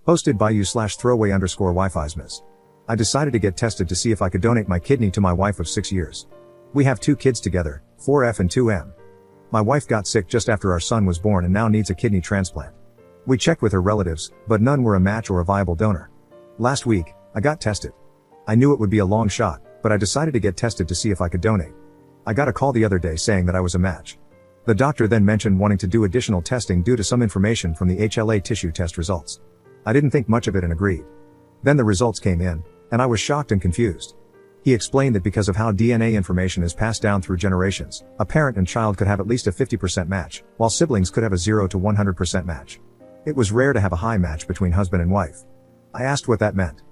Posted by you/throwaway_Wi-Fi's. I decided to get tested to see if I could donate my kidney to my wife of 6 years. We have 2 kids together, 4F and 2M. My wife got sick just after our son was born and now needs a kidney transplant. We checked with her relatives, but none were a match or a viable donor. Last week, I got tested. I knew it would be a long shot, but I decided to get tested to see if I could donate. I got a call the other day saying that I was a match. The doctor then mentioned wanting to do additional testing due to some information from the HLA tissue test results. I didn't think much of it and agreed. Then the results came in, and I was shocked and confused. He explained that because of how DNA information is passed down through generations, a parent and child could have at least a 50% match, while siblings could have a 0 to 100% match. It was rare to have a high match between husband and wife. I asked what that meant.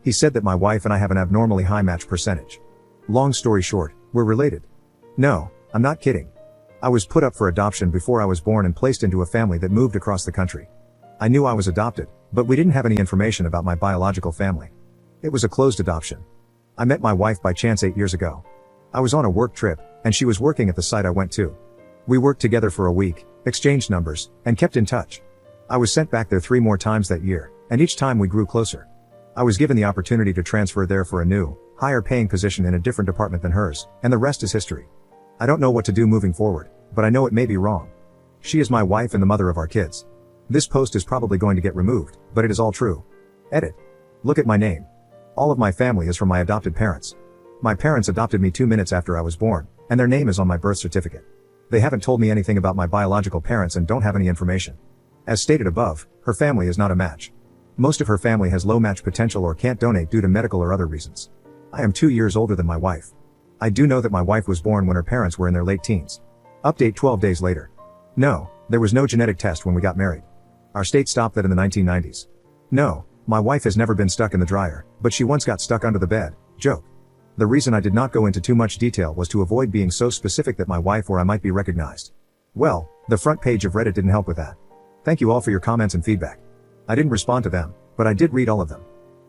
He said that my wife and I have an abnormally high match percentage. Long story short, we're related. No, I'm not kidding. I was put up for adoption before I was born and placed into a family that moved across the country. I knew I was adopted, but we didn't have any information about my biological family. It was a closed adoption. I met my wife by chance 8 years ago. I was on a work trip, and she was working at the site I went to. We worked together for a week, exchanged numbers, and kept in touch. I was sent back there 3 more times that year, and each time we grew closer. I was given the opportunity to transfer there for a new, higher paying position in a different department than hers, and the rest is history. I don't know what to do moving forward, but I know it may be wrong. She is my wife and the mother of our kids. This post is probably going to get removed, but it is all true. Edit. Look at my name. All of my family is from my adopted parents. My parents adopted me 2 minutes after I was born, and their name is on my birth certificate. They haven't told me anything about my biological parents and don't have any information. As stated above, her family is not a match. Most of her family has low match potential or can't donate due to medical or other reasons. I am 2 years older than my wife. I do know that my wife was born when her parents were in their late teens. Update 12 days later. No, there was no genetic test when we got married. Our state stopped that in the 1990s. No, my wife has never been stuck in the dryer, but she once got stuck under the bed. Joke. The reason I did not go into too much detail was to avoid being so specific that my wife or I might be recognized. Well, the front page of Reddit didn't help with that. Thank you all for your comments and feedback. I didn't respond to them, but I did read all of them.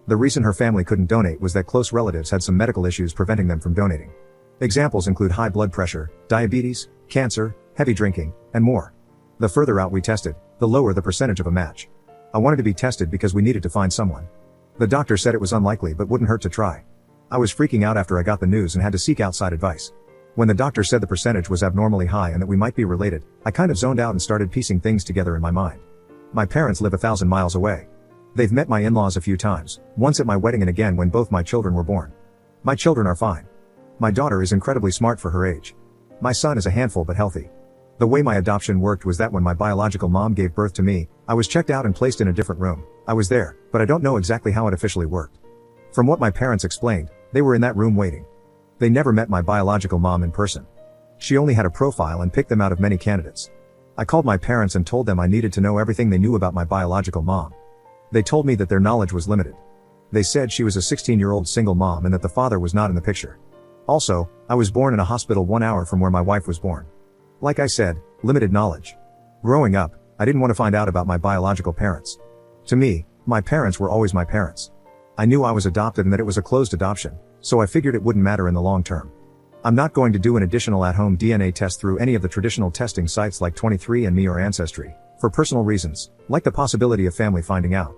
The reason her family couldn't donate was that close relatives had some medical issues preventing them from donating. Examples include high blood pressure, diabetes, cancer, heavy drinking, and more. The further out we tested, the lower the percentage of a match. I wanted to be tested because we needed to find someone. The doctor said it was unlikely but wouldn't hurt to try. I was freaking out after I got the news and had to seek outside advice. When the doctor said the percentage was abnormally high and that we might be related, I kind of zoned out and started piecing things together in my mind. My parents live 1,000 miles away. They've met my in-laws a few times, once at my wedding and again when both my children were born. My children are fine. My daughter is incredibly smart for her age. My son is a handful but healthy. The way my adoption worked was that when my biological mom gave birth to me, I was checked out and placed in a different room. I was there, but I don't know exactly how it officially worked. From what my parents explained, they were in that room waiting. They never met my biological mom in person. She only had a profile and picked them out of many candidates. I called my parents and told them I needed to know everything they knew about my biological mom. They told me that their knowledge was limited. They said she was a 16-year-old single mom and that the father was not in the picture. Also, I was born in a hospital 1 hour from where my wife was born. Like I said, limited knowledge. Growing up, I didn't want to find out about my biological parents. To me, my parents were always my parents. I knew I was adopted and that it was a closed adoption, so I figured it wouldn't matter in the long term. I'm not going to do an additional at-home DNA test through any of the traditional testing sites like 23andMe or Ancestry, for personal reasons, like the possibility of family finding out.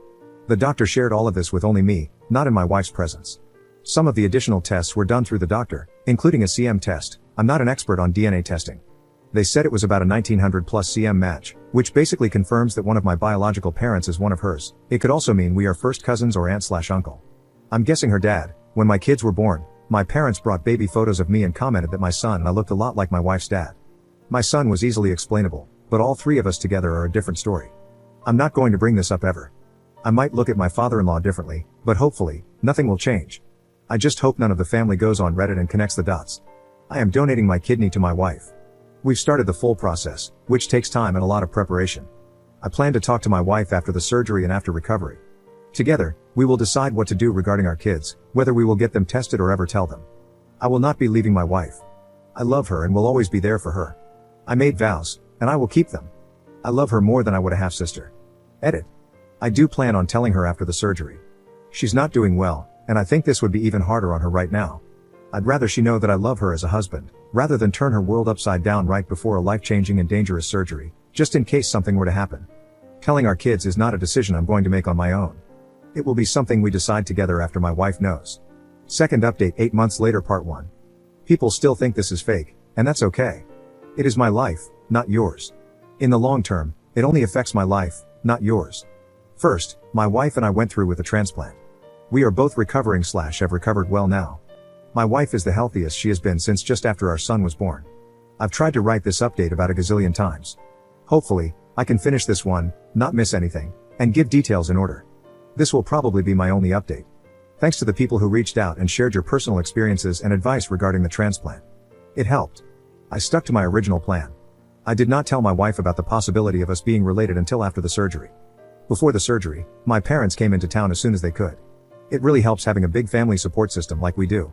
The doctor shared all of this with only me, not in my wife's presence. Some of the additional tests were done through the doctor, including a CM test. I'm not an expert on DNA testing. They said it was about a 1900 plus CM match, which basically confirms that one of my biological parents is one of hers. It could also mean we are first cousins or aunt/uncle. I'm guessing her dad. When my kids were born, my parents brought baby photos of me and commented that my son and I looked a lot like my wife's dad. My son was easily explainable, but all 3 of us together are a different story. I'm not going to bring this up ever. I might look at my father-in-law differently, but hopefully, nothing will change. I just hope none of the family goes on Reddit and connects the dots. I am donating my kidney to my wife. We've started the full process, which takes time and a lot of preparation. I plan to talk to my wife after the surgery and after recovery. Together, we will decide what to do regarding our kids, whether we will get them tested or ever tell them. I will not be leaving my wife. I love her and will always be there for her. I made vows, and I will keep them. I love her more than I would a half-sister. Edit. I do plan on telling her after the surgery. She's not doing well, and I think this would be even harder on her right now. I'd rather she know that I love her as a husband, rather than turn her world upside down right before a life-changing and dangerous surgery, just in case something were to happen. Telling our kids is not a decision I'm going to make on my own. It will be something we decide together after my wife knows. Second update 8 months later part 1. People still think this is fake, and that's okay. It is my life, not yours. In the long term, it only affects my life, not yours. First, my wife and I went through with a transplant. We are both recovering / have recovered well now. My wife is the healthiest she has been since just after our son was born. I've tried to write this update about a gazillion times. Hopefully, I can finish this one, not miss anything, and give details in order. This will probably be my only update. Thanks to the people who reached out and shared your personal experiences and advice regarding the transplant. It helped. I stuck to my original plan. I did not tell my wife about the possibility of us being related until after the surgery. Before the surgery, my parents came into town as soon as they could. It really helps having a big family support system like we do.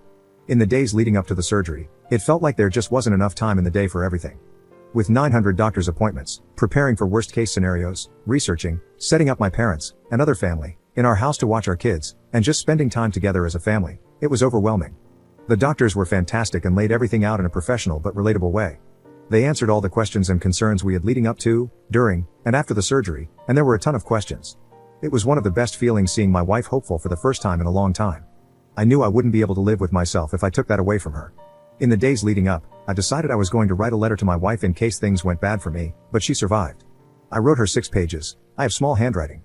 In the days leading up to the surgery, it felt like there just wasn't enough time in the day for everything. With 900 doctor's appointments, preparing for worst case scenarios, researching, setting up my parents, and other family, in our house to watch our kids, and just spending time together as a family, it was overwhelming. The doctors were fantastic and laid everything out in a professional but relatable way. They answered all the questions and concerns we had leading up to, during, and after the surgery, and there were a ton of questions. It was one of the best feelings seeing my wife hopeful for the first time in a long time. I knew I wouldn't be able to live with myself if I took that away from her. In the days leading up, I decided I was going to write a letter to my wife in case things went bad for me, but she survived. I wrote her 6 pages. I have small handwriting.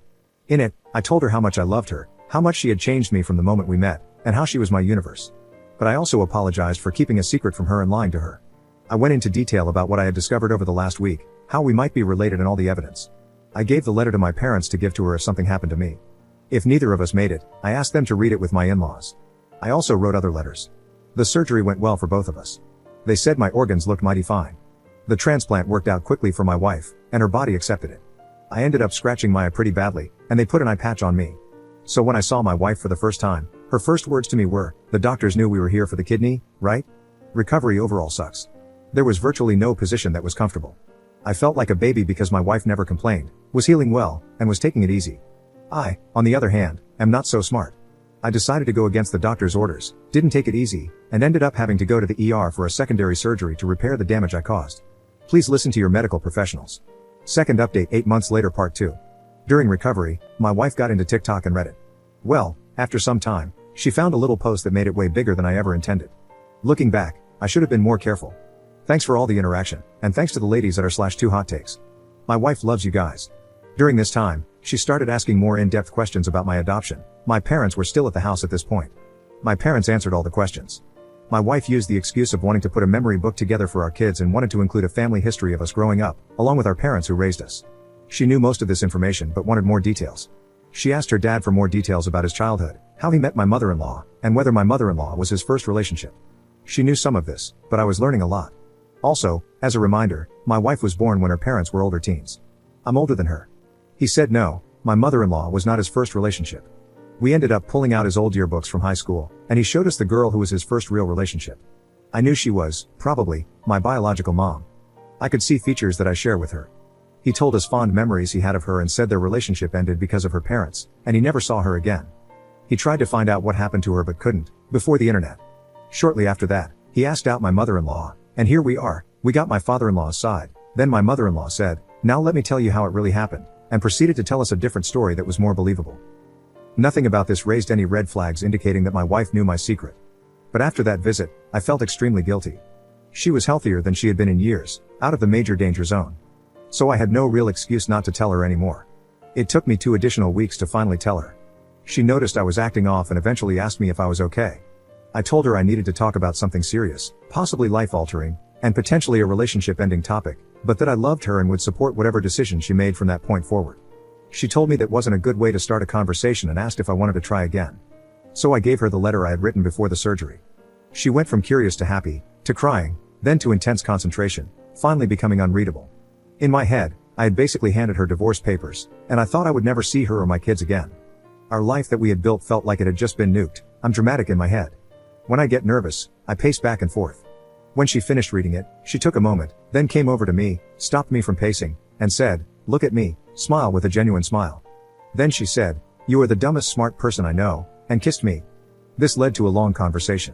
In it, I told her how much I loved her, how much she had changed me from the moment we met, and how she was my universe. But I also apologized for keeping a secret from her and lying to her. I went into detail about what I had discovered over the last week, how we might be related and all the evidence. I gave the letter to my parents to give to her if something happened to me. If neither of us made it, I asked them to read it with my in-laws. I also wrote other letters. The surgery went well for both of us. They said my organs looked mighty fine. The transplant worked out quickly for my wife, and her body accepted it. I ended up scratching my eye pretty badly, and they put an eye patch on me. So when I saw my wife for the first time, her first words to me were, "The doctors knew we were here for the kidney, right? Recovery overall sucks." There was virtually no position that was comfortable. I felt like a baby because my wife never complained, was healing well, and was taking it easy. I, on the other hand, am not so smart. I decided to go against the doctor's orders, didn't take it easy, and ended up having to go to the ER for a secondary surgery to repair the damage I caused. Please listen to your medical professionals. Second update 8 months later part 2. During recovery, my wife got into TikTok and Reddit. Well, after some time, she found a little post that made it way bigger than I ever intended. Looking back, I should have been more careful. Thanks for all the interaction, and thanks to the ladies at our /2 hot takes. My wife loves you guys. During this time, she started asking more in-depth questions about my adoption. My parents were still at the house at this point. My parents answered all the questions. My wife used the excuse of wanting to put a memory book together for our kids and wanted to include a family history of us growing up, along with our parents who raised us. She knew most of this information but wanted more details. She asked her dad for more details about his childhood, how he met my mother-in-law, and whether my mother-in-law was his first relationship. She knew some of this, but I was learning a lot. Also, as a reminder, my wife was born when her parents were older teens. I'm older than her. He said no, my mother-in-law was not his first relationship. We ended up pulling out his old yearbooks from high school, and he showed us the girl who was his first real relationship. I knew she was, probably, my biological mom. I could see features that I share with her. He told us fond memories he had of her and said their relationship ended because of her parents, and he never saw her again. He tried to find out what happened to her but couldn't, before the internet. Shortly after that, he asked out my mother-in-law, and here we are, we got my father-in-law's side. Then my mother-in-law said, "Now let me tell you how it really happened," and proceeded to tell us a different story that was more believable. Nothing about this raised any red flags indicating that my wife knew my secret. But after that visit, I felt extremely guilty. She was healthier than she had been in years, out of the major danger zone. So I had no real excuse not to tell her anymore. It took me 2 additional weeks to finally tell her. She noticed I was acting off and eventually asked me if I was okay. I told her I needed to talk about something serious, possibly life-altering, and potentially a relationship-ending topic, but that I loved her and would support whatever decision she made from that point forward. She told me that wasn't a good way to start a conversation and asked if I wanted to try again. So I gave her the letter I had written before the surgery. She went from curious to happy, to crying, then to intense concentration, finally becoming unreadable. In my head, I had basically handed her divorce papers, and I thought I would never see her or my kids again. Our life that we had built felt like it had just been nuked. I'm dramatic in my head. When I get nervous, I pace back and forth. When she finished reading it, she took a moment, then came over to me, stopped me from pacing, and said, "Look at me, smile," with a genuine smile. Then she said, "You are the dumbest smart person I know," and kissed me. This led to a long conversation.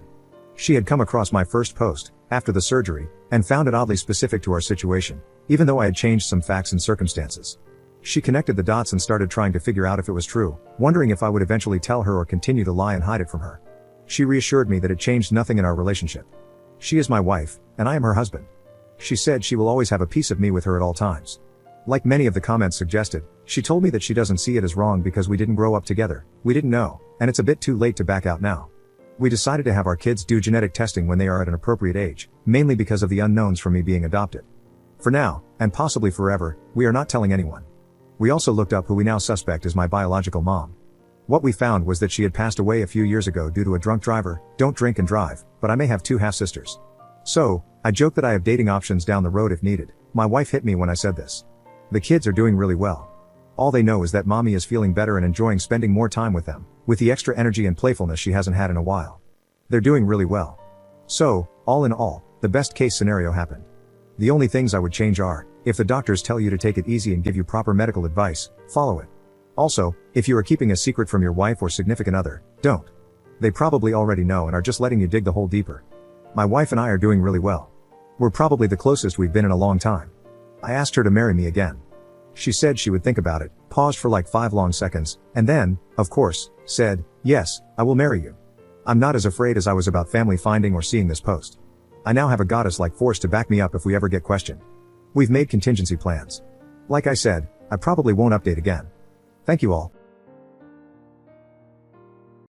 She had come across my first post, after the surgery, and found it oddly specific to our situation, even though I had changed some facts and circumstances. She connected the dots and started trying to figure out if it was true, wondering if I would eventually tell her or continue to lie and hide it from her. She reassured me that it changed nothing in our relationship. She is my wife, and I am her husband. She said she will always have a piece of me with her at all times. Like many of the comments suggested, she told me that she doesn't see it as wrong because we didn't grow up together, we didn't know, and it's a bit too late to back out now. We decided to have our kids do genetic testing when they are at an appropriate age, mainly because of the unknowns from me being adopted. For now, and possibly forever, we are not telling anyone. We also looked up who we now suspect is my biological mom. What we found was that she had passed away a few years ago due to a drunk driver. Don't drink and drive, but I may have 2 half-sisters. So, I joke that I have dating options down the road if needed. My wife hit me when I said this. The kids are doing really well. All they know is that mommy is feeling better and enjoying spending more time with them, with the extra energy and playfulness she hasn't had in a while. They're doing really well. So, all in all, the best case scenario happened. The only things I would change are, if the doctors tell you to take it easy and give you proper medical advice, follow it. Also, if you are keeping a secret from your wife or significant other, don't. They probably already know and are just letting you dig the hole deeper. My wife and I are doing really well. We're probably the closest we've been in a long time. I asked her to marry me again. She said she would think about it, paused for like 5 long seconds, and then, of course, said, "Yes, I will marry you." I'm not as afraid as I was about family finding or seeing this post. I now have a goddess-like force to back me up if we ever get questioned. We've made contingency plans. Like I said, I probably won't update again. Thank you all.